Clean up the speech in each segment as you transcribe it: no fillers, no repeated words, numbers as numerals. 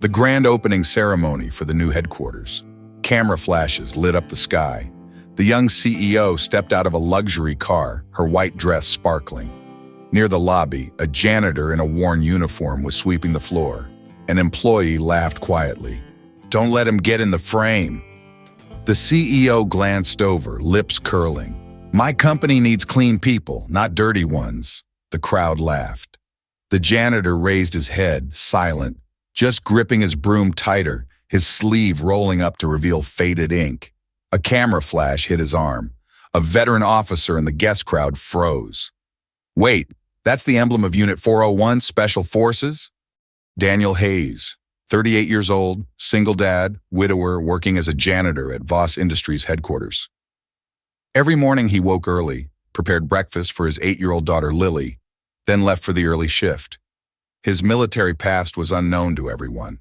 The grand opening ceremony for the new headquarters. Camera flashes lit up the sky. The young CEO stepped out of a luxury car, her white dress sparkling. Near the lobby, a janitor in a worn uniform was sweeping the floor. An employee laughed quietly. "Don't let him get in the frame." The CEO glanced over, lips curling. "My company needs clean people, not dirty ones." The crowd laughed. The janitor raised his head, silent, just gripping his broom tighter, his sleeve rolling up to reveal faded ink. A camera flash hit his arm. A veteran officer in the guest crowd froze. "Wait, that's the emblem of Unit 401, Special Forces?" Daniel Hayes, 38 years old, single dad, widower, working as a janitor at Voss Industries headquarters. Every morning he woke early, prepared breakfast for his 8-year-old daughter Lily, then left for the early shift. His military past was unknown to everyone.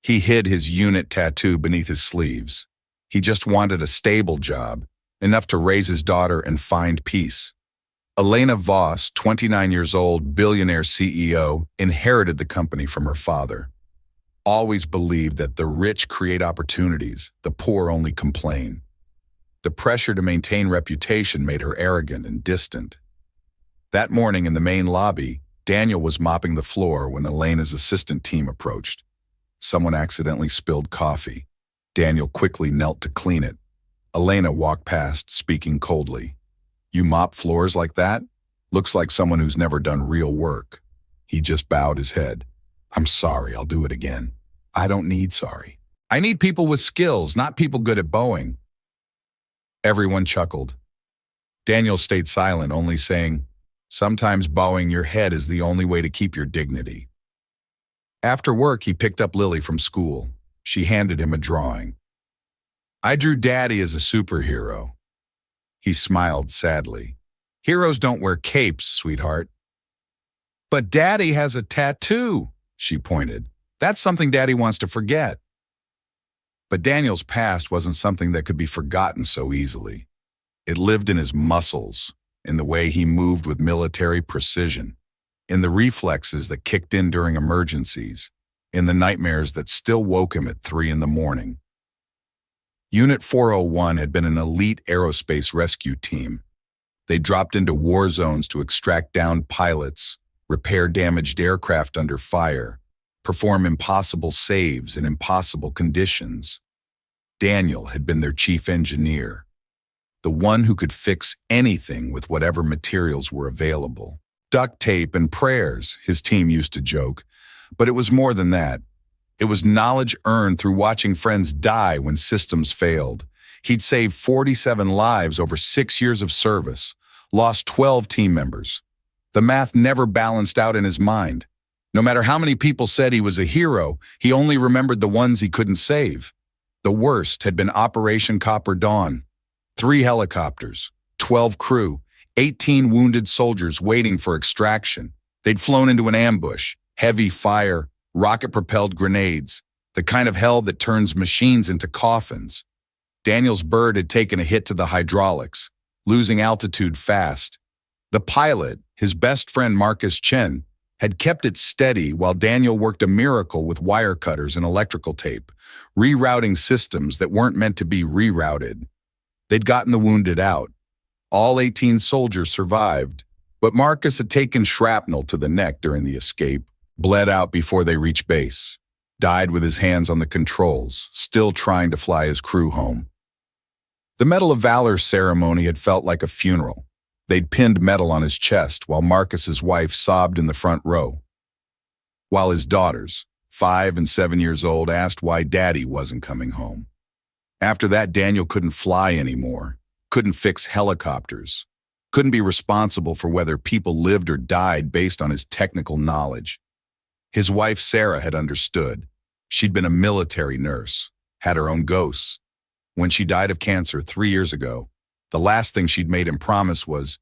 He hid his unit tattoo beneath his sleeves. He just wanted a stable job, enough to raise his daughter and find peace. Elena Voss, 29 years old, Billionaire CEO, inherited the company from her father. Always believed that the rich create opportunities, the poor only complain. The pressure to maintain reputation made her arrogant and distant. That morning in the main lobby, Daniel was mopping the floor when Elena's assistant team approached. Someone accidentally spilled coffee. Daniel quickly knelt to clean it. Elena walked past, speaking coldly. "You mop floors like that? Looks like someone who's never done real work." He just bowed his head. "I'm sorry, I'll do it again." "I don't need sorry. I need people with skills, not people good at bowing." Everyone chuckled. Daniel stayed silent, only saying, "Sometimes bowing your head is the only way to keep your dignity." After work, he picked up Lily from school. She handed him a drawing. "I drew Daddy as a superhero." He smiled sadly. "Heroes don't wear capes, sweetheart." "But Daddy has a tattoo," she pointed. "That's something Daddy wants to forget." But Daniel's past wasn't something that could be forgotten so easily. It lived in his muscles, in the way he moved with military precision, in the reflexes that kicked in during emergencies, in the nightmares that still woke him at 3 in the morning. Unit 401 had been an elite aerospace rescue team. They dropped into war zones to extract downed pilots, repair damaged aircraft under fire, perform impossible saves in impossible conditions. Daniel had been their chief engineer, the one who could fix anything with whatever materials were available. Duct tape and prayers, his team used to joke, but it was more than that. It was knowledge earned through watching friends die when systems failed. He'd saved 47 lives over 6 years of service, lost 12 team members. The math never balanced out in his mind. No matter how many people said he was a hero, he only remembered the ones he couldn't save. The worst had been Operation Copper Dawn. 3 helicopters, 12 crew, 18 wounded soldiers waiting for extraction. They'd flown into an ambush, heavy fire, rocket-propelled grenades, the kind of hell that turns machines into coffins. Daniel's bird had taken a hit to the hydraulics, losing altitude fast. The pilot, his best friend Marcus Chen, had kept it steady while Daniel worked a miracle with wire cutters and electrical tape, rerouting systems that weren't meant to be rerouted. They'd gotten the wounded out. All 18 soldiers survived, but Marcus had taken shrapnel to the neck during the escape, bled out before they reached base, died with his hands on the controls, still trying to fly his crew home. The Medal of Valor ceremony had felt like a funeral. They'd pinned metal on his chest while Marcus's wife sobbed in the front row, while his daughters, 5 and 7 years old, asked why Daddy wasn't coming home. After that, Daniel couldn't fly anymore, couldn't fix helicopters, couldn't be responsible for whether people lived or died based on his technical knowledge. His wife, Sarah, had understood. She'd been a military nurse, had her own ghosts. When she died of cancer 3 years ago, the last thing she'd made him promise was,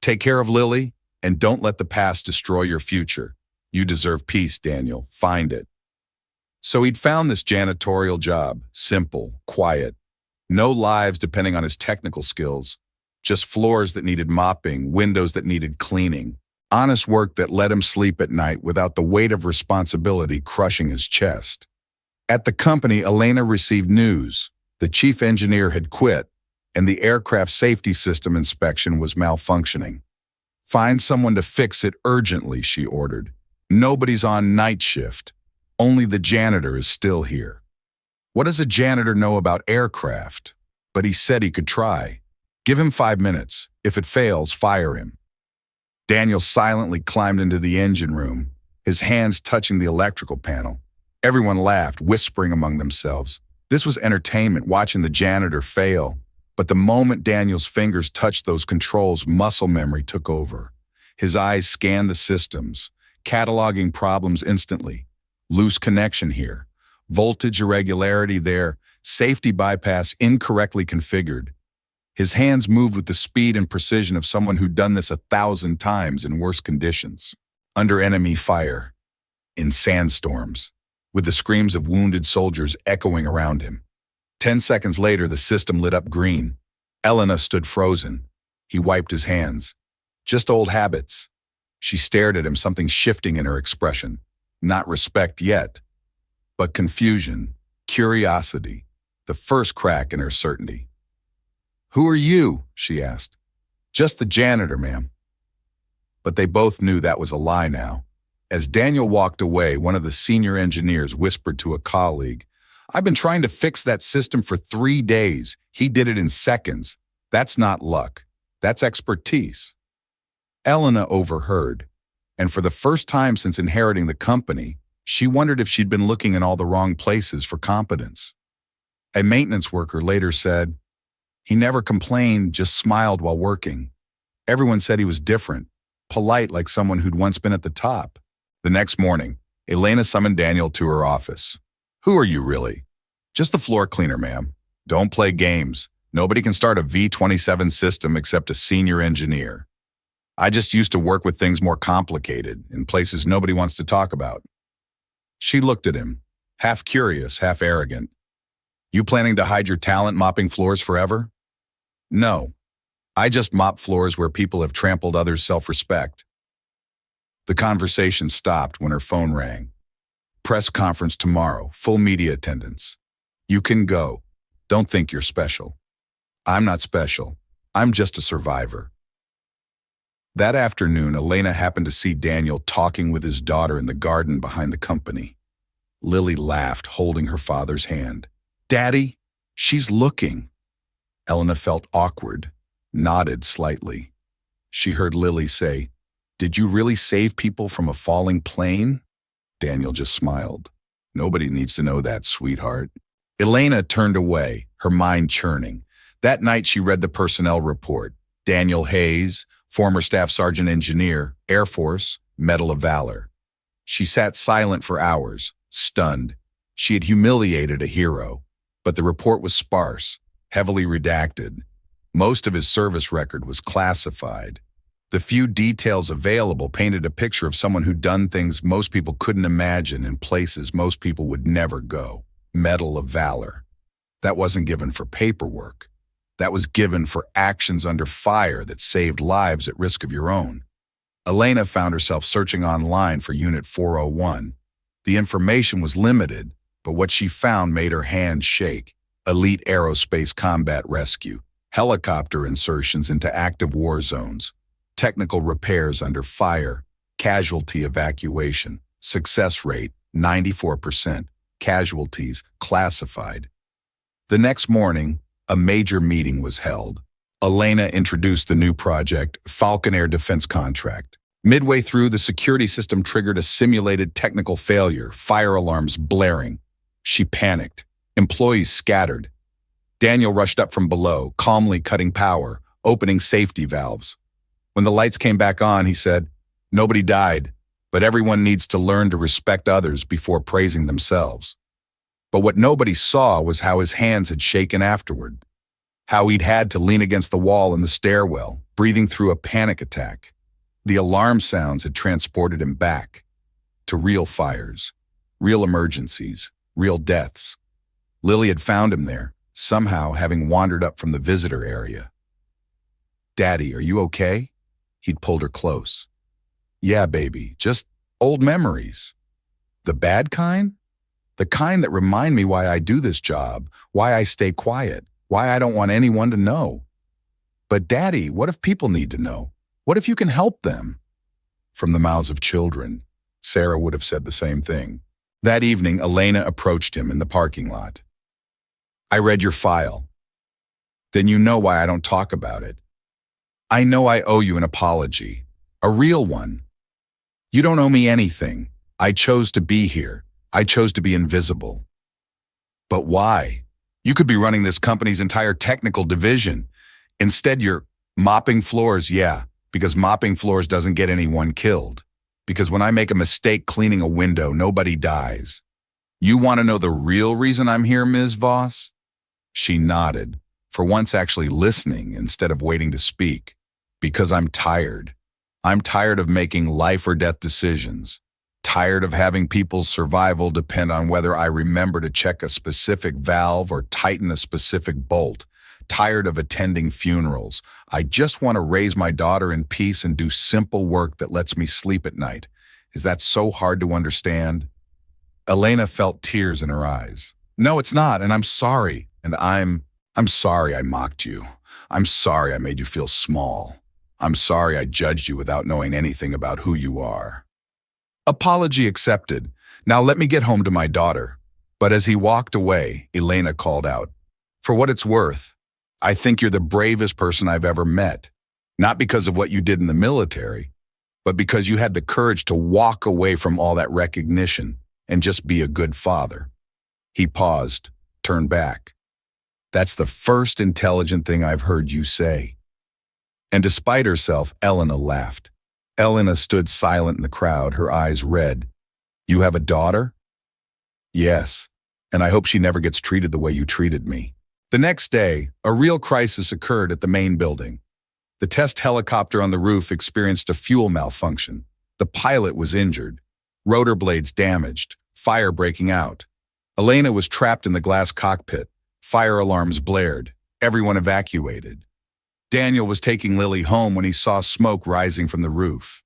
"Take care of Lily and don't let the past destroy your future. You deserve peace, Daniel. Find it." So he'd found this janitorial job, simple, quiet. No lives depending on his technical skills, just floors that needed mopping, windows that needed cleaning. Honest work that let him sleep at night without the weight of responsibility crushing his chest. At the company, Elena received news. The chief engineer had quit, and the aircraft safety system inspection was malfunctioning. Find someone to fix it urgently, she ordered. Nobody's on night shift. Only the janitor is still here. What does a janitor know about aircraft? But he said he could try. Give him 5 minutes. If it fails, fire him. Daniel silently climbed into the engine room, his hands touching the electrical panel. Everyone laughed, whispering among themselves. This was entertainment, watching the janitor fail. But the moment Daniel's fingers touched those controls, muscle memory took over. His eyes scanned the systems, cataloging problems instantly. Loose connection here, voltage irregularity there, safety bypass incorrectly configured. His hands moved with the speed and precision of someone who'd done this 1,000 times in worse conditions. Under enemy fire, in sandstorms, with the screams of wounded soldiers echoing around him. 10 seconds later, the system lit up green. Elena stood frozen. He wiped his hands. Just old habits. She stared at him, something shifting in her expression. Not respect yet, but confusion, curiosity, the first crack in her certainty. "Who are you?" she asked. "Just the janitor, ma'am." But they both knew that was a lie now. As Daniel walked away, one of the senior engineers whispered to a colleague, "I've been trying to fix that system for 3 days. He did it in seconds. That's not luck. That's expertise." Elena overheard, and for the first time since inheriting the company, she wondered if she'd been looking in all the wrong places for competence. A maintenance worker later said, "He never complained, just smiled while working. Everyone said he was different, polite like someone who'd once been at the top." The next morning, Elena summoned Daniel to her office. "Who are you really?" "Just the floor cleaner, ma'am. Don't play games. Nobody can start a V-27 system except a senior engineer. I just used to work with things more complicated, in places nobody wants to talk about." She looked at him, half curious, half arrogant. "You planning to hide your talent mopping floors forever?" "No. I just mop floors where people have trampled others' self-respect." The conversation stopped when her phone rang. "Press conference tomorrow, full media attendance. You can go. Don't think you're special." "I'm not special. I'm just a survivor." That afternoon, Elena happened to see Daniel talking with his daughter in the garden behind the company. Lily laughed, holding her father's hand. "Daddy, she's looking." Elena felt awkward, nodded slightly. She heard Lily say, "Did you really save people from a falling plane?" Daniel just smiled. "Nobody needs to know that, sweetheart." Elena turned away, her mind churning. That night she read the personnel report. Daniel Hayes, former Staff Sergeant Engineer, Air Force, Medal of Valor. She sat silent for hours, stunned. She had humiliated a hero, but the report was sparse, heavily redacted. Most of his service record was classified. The few details available painted a picture of someone who'd done things most people couldn't imagine in places most people would never go. Medal of Valor. That wasn't given for paperwork. That was given for actions under fire that saved lives at risk of your own. Elena found herself searching online for Unit 401. The information was limited, but what she found made her hands shake. Elite aerospace combat rescue, helicopter insertions into active war zones, technical repairs under fire, casualty evacuation, success rate 94%, casualties classified. The next morning, a major meeting was held. Elena introduced the new project, Falcon Air Defense Contract. Midway through, the security system triggered a simulated technical failure, fire alarms blaring. She panicked. Employees scattered. Daniel rushed up from below, calmly cutting power, opening safety valves. When the lights came back on, he said, "Nobody died, but everyone needs to learn to respect others before praising themselves." But what nobody saw was how his hands had shaken afterward, how he'd had to lean against the wall in the stairwell, breathing through a panic attack. The alarm sounds had transported him back to real fires, real emergencies, real deaths. Lily had found him there, somehow having wandered up from the visitor area. "Daddy, are you okay?" He'd pulled her close. "Yeah, baby, just old memories." "The bad kind?" The kind that remind me why I do this job, why I stay quiet, why I don't want anyone to know. But Daddy, what if people need to know? What if you can help them? From the mouths of children, Sarah would have said the same thing. That evening, Elena approached him in the parking lot. I read your file. Then you know why I don't talk about it. I know I owe you an apology, a real one. You don't owe me anything. I chose to be here. I chose to be invisible. But why? You could be running this company's entire technical division. Instead, you're mopping floors, yeah, because mopping floors doesn't get anyone killed. Because when I make a mistake cleaning a window, nobody dies. You want to know the real reason I'm here, Ms. Voss? She nodded, for once actually listening instead of waiting to speak. Because I'm tired. I'm tired of making life or death decisions. Tired of having people's survival depend on whether I remember to check a specific valve or tighten a specific bolt. Tired of attending funerals. I just want to raise my daughter in peace and do simple work that lets me sleep at night. Is that so hard to understand? Elena felt tears in her eyes. No, it's not, and I'm sorry. And I'm sorry I mocked you. I'm sorry I made you feel small. I'm sorry I judged you without knowing anything about who you are. Apology accepted. Now let me get home to my daughter. But as he walked away, Elena called out, for what it's worth, I think you're the bravest person I've ever met. Not because of what you did in the military, but because you had the courage to walk away from all that recognition and just be a good father. He paused, turned back. That's the first intelligent thing I've heard you say. And despite herself, Elena laughed. Elena stood silent in the crowd, her eyes red. You have a daughter? Yes, and I hope she never gets treated the way you treated me. The next day, a real crisis occurred at the main building. The test helicopter on the roof experienced a fuel malfunction. The pilot was injured. Rotor blades damaged. Fire breaking out. Elena was trapped in the glass cockpit. Fire alarms blared. Everyone evacuated. Daniel was taking Lily home when he saw smoke rising from the roof.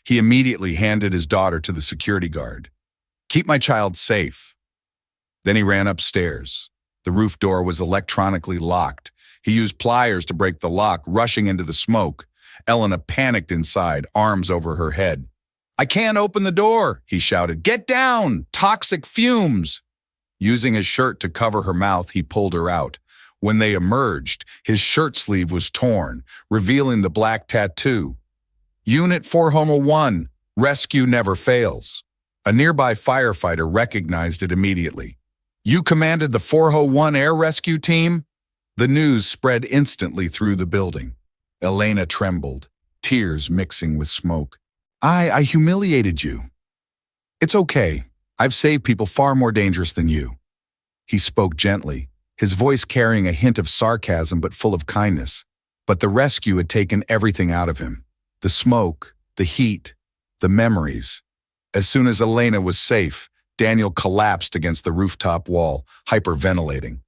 He immediately handed his daughter to the security guard. Keep my child safe. Then he ran upstairs. The roof door was electronically locked. He used pliers to break the lock, rushing into the smoke. Elena panicked inside, arms over her head. I can't open the door, he shouted. Get down! Toxic fumes! Using his shirt to cover her mouth, he pulled her out. When they emerged, his shirt sleeve was torn, revealing the black tattoo. Unit 401, rescue never fails. A nearby firefighter recognized it immediately. You commanded the 401 air rescue team? The news spread instantly through the building. Elena trembled, tears mixing with smoke. I humiliated you. It's okay. I've saved people far more dangerous than you. He spoke gently, his voice carrying a hint of sarcasm but full of kindness. But the rescue had taken everything out of him. The smoke, the heat, the memories. As soon as Elena was safe, Daniel collapsed against the rooftop wall, hyperventilating.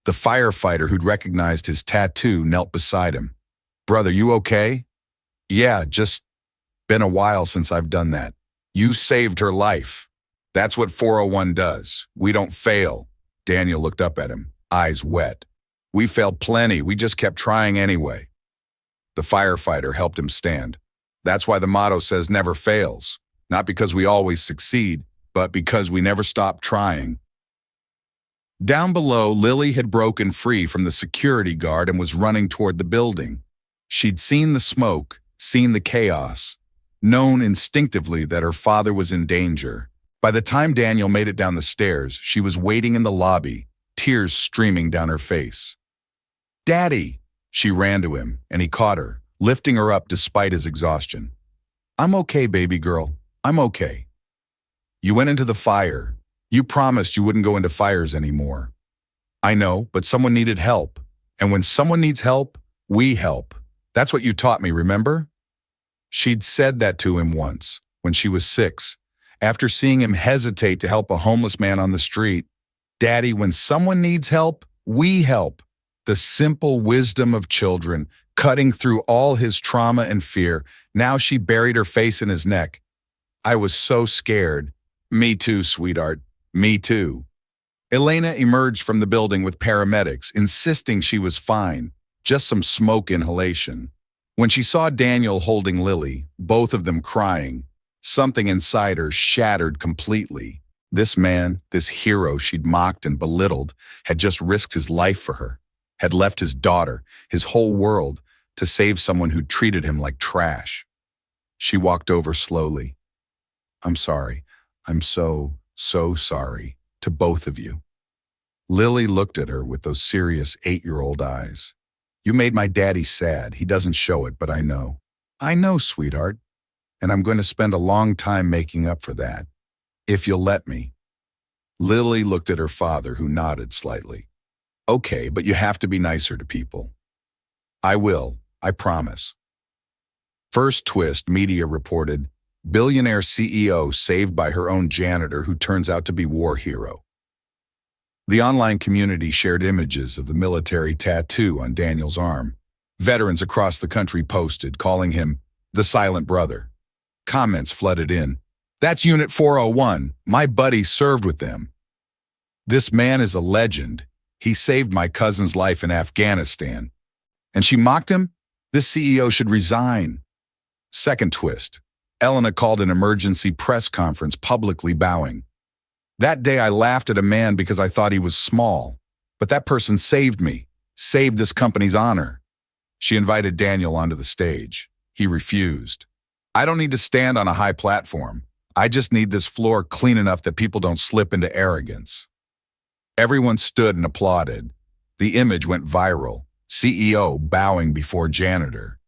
The firefighter who'd recognized his tattoo knelt beside him. Brother, you okay? Yeah, just been a while since I've done that. You saved her life. That's what 401 does. We don't fail. Daniel looked up at him, eyes wet. We failed plenty. We just kept trying anyway. The firefighter helped him stand. That's why the motto says never fails. Not because we always succeed, but because we never stop trying. Down below, Lily had broken free from the security guard and was running toward the building. She'd seen the smoke, seen the chaos, known instinctively that her father was in danger. By the time Daniel made it down the stairs, she was waiting in the lobby, tears streaming down her face. Daddy! She ran to him, and he caught her, lifting her up despite his exhaustion. I'm okay, baby girl. I'm okay. You went into the fire. You promised you wouldn't go into fires anymore. I know, but someone needed help. And when someone needs help, we help. That's what you taught me, remember? She'd said that to him once, when she was 6, after seeing him hesitate to help a homeless man on the street. Daddy, when someone needs help, we help. The simple wisdom of children, cutting through all his trauma and fear. Now she buried her face in his neck. I was so scared. Me too, sweetheart. Me too. Elena emerged from the building with paramedics, insisting she was fine, just some smoke inhalation. When she saw Daniel holding Lily, both of them crying, something inside her shattered completely. This man, this hero she'd mocked and belittled, had just risked his life for her, had left his daughter, his whole world, to save someone who treated him like trash. She walked over slowly. I'm sorry. I'm so sorry to both of you. Lily looked at her with those serious 8-year-old eyes. You made my daddy sad. He doesn't show it, but I know. I know, sweetheart. And I'm going to spend a long time making up for that, if you'll let me. Lily looked at her father, who nodded slightly. Okay, but you have to be nicer to people. I will, I promise. First twist, media reported, Billionaire CEO saved by her own janitor who turns out to be war hero. The online community shared images of the military tattoo on Daniel's arm. Veterans across the country posted, calling him the silent brother. Comments flooded in. That's Unit 401. My buddy served with them. This man is a legend. He saved my cousin's life in Afghanistan. And she mocked him? This CEO should resign. Second twist. Elena called an emergency press conference, publicly bowing. That day I laughed at a man because I thought he was small. But that person saved me, saved this company's honor. She invited Daniel onto the stage. He refused. I don't need to stand on a high platform. I just need this floor clean enough that people don't slip into arrogance. Everyone stood and applauded. The image went viral. CEO bowing before janitor.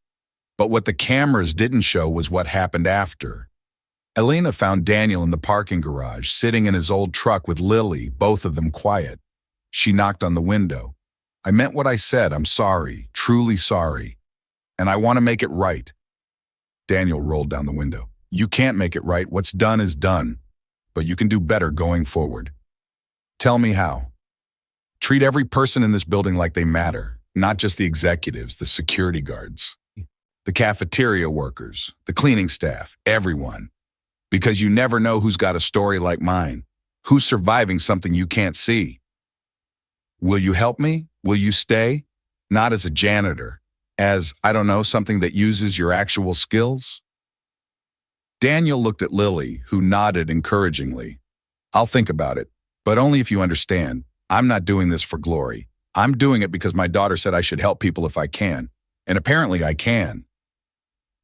But what the cameras didn't show was what happened after. Elena found Daniel in the parking garage, sitting in his old truck with Lily, both of them quiet. She knocked on the window. I meant what I said. I'm sorry, truly sorry. And I want to make it right. Daniel rolled down the window. You can't make it right. What's done is done. But you can do better going forward. Tell me how. Treat every person in this building like they matter, not just the executives, the security guards, the cafeteria workers, the cleaning staff, everyone. Because you never know who's got a story like mine, who's surviving something you can't see. Will you help me? Will you stay? Not as a janitor, as, I don't know, something that uses your actual skills? Daniel looked at Lily, who nodded encouragingly. I'll think about it, but only if you understand. I'm not doing this for glory. I'm doing it because my daughter said I should help people if I can, and apparently I can.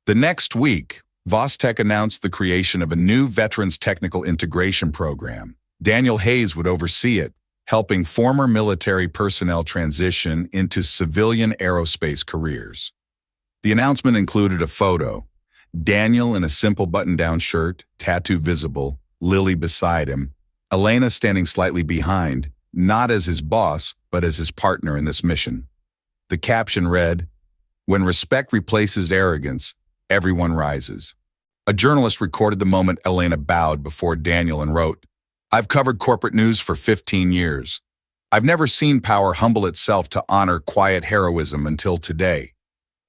The next week, Voss Tech announced the creation of a new Veterans Technical Integration Program. Daniel Hayes would oversee it, helping former military personnel transition into civilian aerospace careers. The announcement included a photo. Daniel in a simple button-down shirt, tattoo visible, Lily beside him, Elena standing slightly behind, not as his boss, but as his partner in this mission. The caption read, "When respect replaces arrogance, everyone rises." A journalist recorded the moment Elena bowed before Daniel and wrote, I've covered corporate news for 15 years. I've never seen power humble itself to honor quiet heroism until today.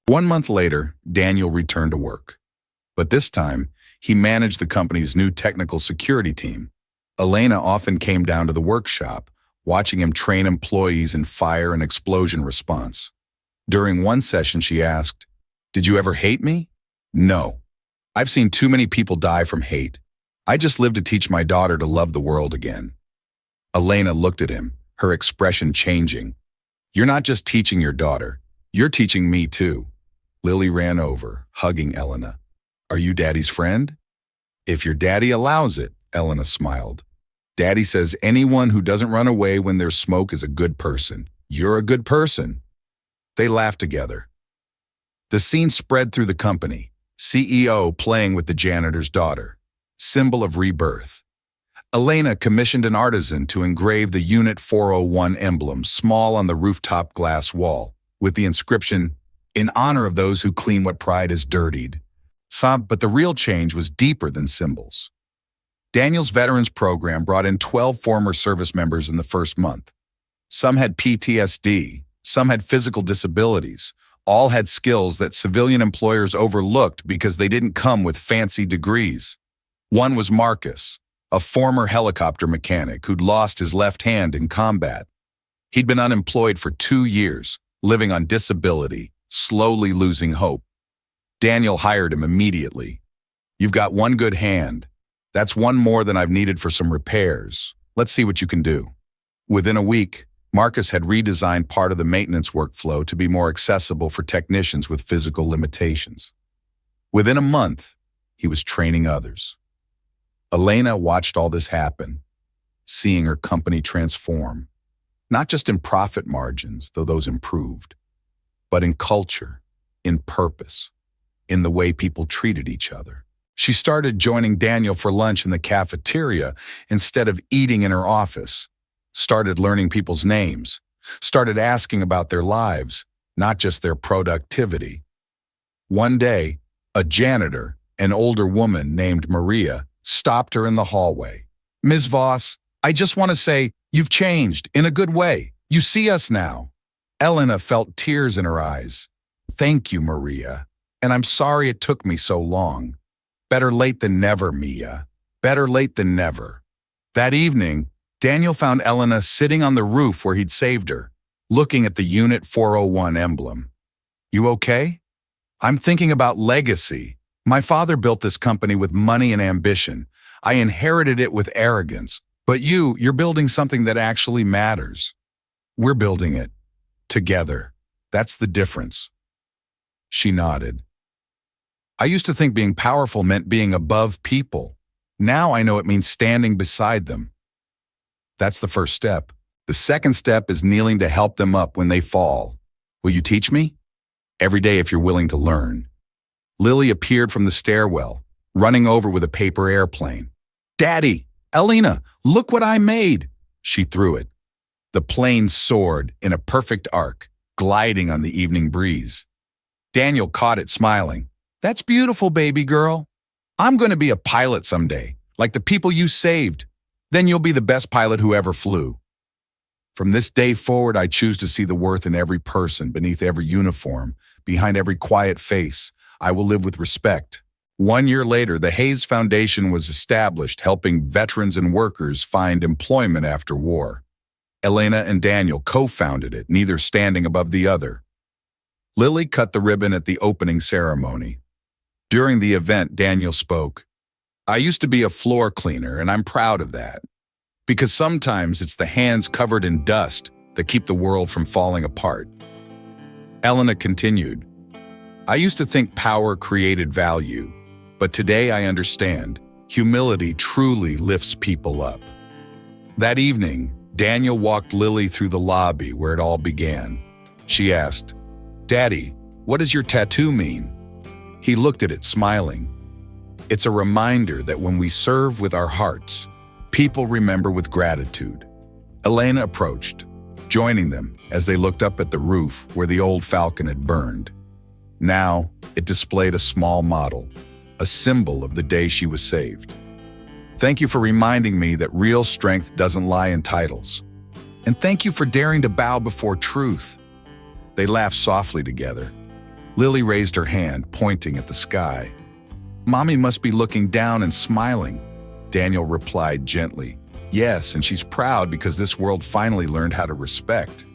1 month later, Daniel returned to work. But this time, he managed the company's new technical security team. Elena often came down to the workshop, watching him train employees in fire and explosion response. During one session, she asked, Did you ever hate me? No. I've seen too many people die from hate. I just lived to teach my daughter to love the world again. Elena looked at him, her expression changing. You're not just teaching your daughter. You're teaching me too. Lily ran over, hugging Elena. Are you Daddy's friend? If your daddy allows it, Elena smiled. Daddy says anyone who doesn't run away when there's smoke is a good person. You're a good person. They laughed together. The scene spread through the company. CEO playing with the janitor's daughter. Symbol of rebirth. Elena commissioned an artisan to engrave the Unit 401 emblem small on the rooftop glass wall, with the inscription, in honor of those who clean what pride is dirtied. But the real change was deeper than symbols. Daniel's Veterans Program brought in 12 former service members in the first month. Some had PTSD, some had physical disabilities, all had skills that civilian employers overlooked because they didn't come with fancy degrees. One was Marcus, a former helicopter mechanic who'd lost his left hand in combat. He'd been unemployed for 2 years, living on disability, slowly losing hope. Daniel hired him immediately. "You've got one good hand. That's one more than I've needed for some repairs. Let's see what you can do." Within a week, Marcus had redesigned part of the maintenance workflow to be more accessible for technicians with physical limitations. Within a month, he was training others. Elena watched all this happen, seeing her company transform, not just in profit margins, though those improved, but in culture, in purpose, in the way people treated each other. She started joining Daniel for lunch in the cafeteria instead of eating in her office, started learning people's names, started asking about their lives, not just their productivity. One day, a janitor, an older woman named Maria, stopped her in the hallway. "Ms. Voss, I just want to say, you've changed, in a good way. You see us now." Elena felt tears in her eyes. "Thank you, Maria. And I'm sorry it took me so long. Better late than never, Mia. Better late than never." That evening, Daniel found Elena sitting on the roof where he'd saved her, looking at the Unit 401 emblem. "You okay?" "I'm thinking about legacy. My father built this company with money and ambition. I inherited it with arrogance. But you're building something that actually matters. We're building it. Together. That's the difference." She nodded. "I used to think being powerful meant being above people. Now I know it means standing beside them. That's the first step. The second step is kneeling to help them up when they fall. Will you teach me?" "Every day if you're willing to learn." Lily appeared from the stairwell, running over with a paper airplane. "Daddy, Elena, look what I made!" She threw it. The plane soared in a perfect arc, gliding on the evening breeze. Daniel caught it, smiling. "That's beautiful, baby girl. I'm going to be a pilot someday, like the people you saved. Then you'll be the best pilot who ever flew." From this day forward, I choose to see the worth in every person, beneath every uniform, behind every quiet face. I will live with respect. 1 year later, the Hayes Foundation was established, helping veterans and workers find employment after war. Elena and Daniel co-founded it, neither standing above the other. Lily cut the ribbon at the opening ceremony. During the event, Daniel spoke. "I used to be a floor cleaner, and I'm proud of that. Because sometimes it's the hands covered in dust that keep the world from falling apart." Elena continued. "I used to think power created value, but today I understand. Humility truly lifts people up." That evening, Daniel walked Lily through the lobby where it all began. She asked, "Daddy, what does your tattoo mean?" He looked at it, smiling. "It's a reminder that when we serve with our hearts, people remember with gratitude." Elena approached, joining them as they looked up at the roof where the old Falcon had burned. Now, it displayed a small model, a symbol of the day she was saved. "Thank you for reminding me that real strength doesn't lie in titles. And thank you for daring to bow before truth." They laughed softly together. Lily raised her hand, pointing at the sky. "Mommy must be looking down and smiling." Daniel replied gently. "Yes, and she's proud because this world finally learned how to respect."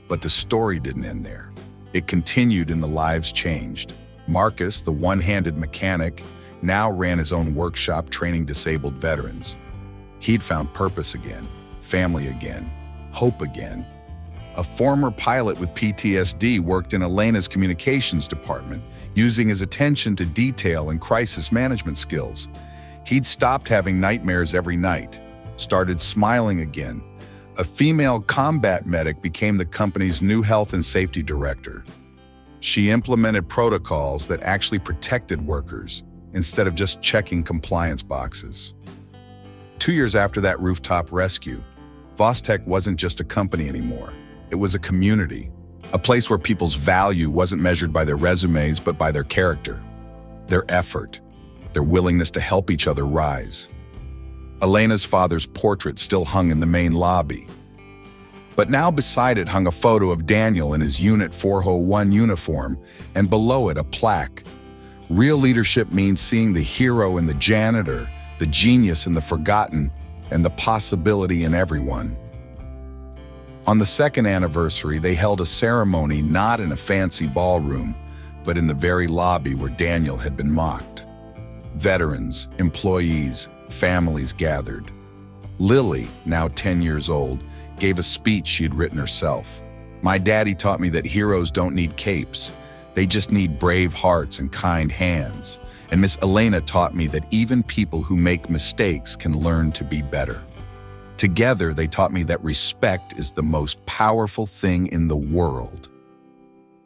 But the story didn't end there. It continued and the lives changed. Marcus, the one-handed mechanic, now ran his own workshop training disabled veterans. He'd found purpose again, family again, hope again. A former pilot with PTSD worked in Elena's communications department, using his attention to detail and crisis management skills. He'd stopped having nightmares every night, started smiling again. A female combat medic became the company's new health and safety director. She implemented protocols that actually protected workers instead of just checking compliance boxes. 2 years after that rooftop rescue, Voss wasn't just a company anymore. It was a community, a place where people's value wasn't measured by their resumes but by their character, their effort, their willingness to help each other rise. Elena's father's portrait still hung in the main lobby. But now beside it hung a photo of Daniel in his Unit 401 uniform, and below it a plaque. Real leadership means seeing the hero in the janitor, the genius in the forgotten, and the possibility in everyone. On the second anniversary, they held a ceremony not in a fancy ballroom, but in the very lobby where Daniel had been mocked. Veterans, employees, families gathered. Lily, now 10 years old, gave a speech she had written herself. "My daddy taught me that heroes don't need capes. They just need brave hearts and kind hands. And Miss Elena taught me that even people who make mistakes can learn to be better. Together, they taught me that respect is the most powerful thing in the world."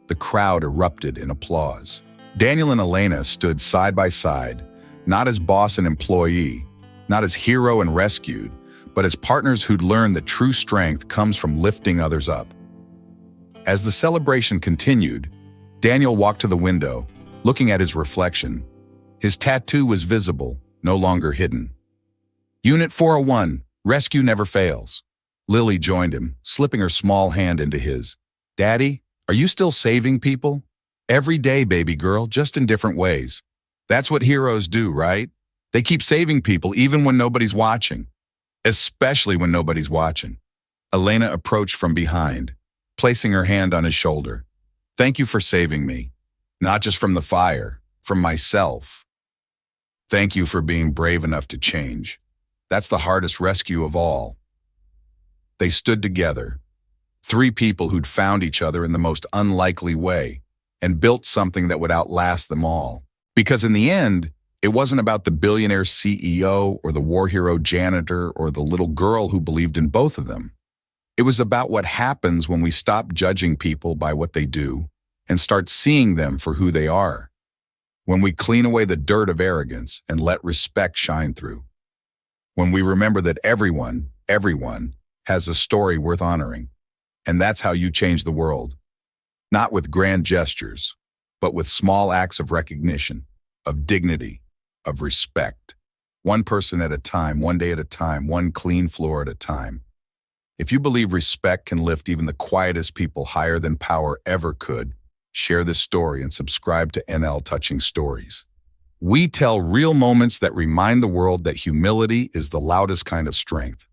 The crowd erupted in applause. Daniel and Elena stood side by side, not as boss and employee, not as hero and rescued, but as partners who'd learned that true strength comes from lifting others up. As the celebration continued, Daniel walked to the window, looking at his reflection. His tattoo was visible, no longer hidden. "Unit 401, rescue never fails." Lily joined him, slipping her small hand into his. "Daddy, are you still saving people?" "Every day, baby girl, just in different ways. That's what heroes do, right? They keep saving people even when nobody's watching. Especially when nobody's watching." Elena approached from behind, placing her hand on his shoulder. "Thank you for saving me. Not just from the fire, from myself. Thank you for being brave enough to change. That's the hardest rescue of all." They stood together, three people who'd found each other in the most unlikely way and built something that would outlast them all. Because in the end, it wasn't about the billionaire CEO or the war hero janitor or the little girl who believed in both of them. It was about what happens when we stop judging people by what they do and start seeing them for who they are. When we clean away the dirt of arrogance and let respect shine through. When we remember that everyone has a story worth honoring. And that's how you change the world. Not with grand gestures, but with small acts of recognition, of dignity, of respect. One person at a time, one day at a time, one clean floor at a time. If you believe respect can lift even the quietest people higher than power ever could, share this story and subscribe to NL Touching Stories. We tell real moments that remind the world that humility is the loudest kind of strength.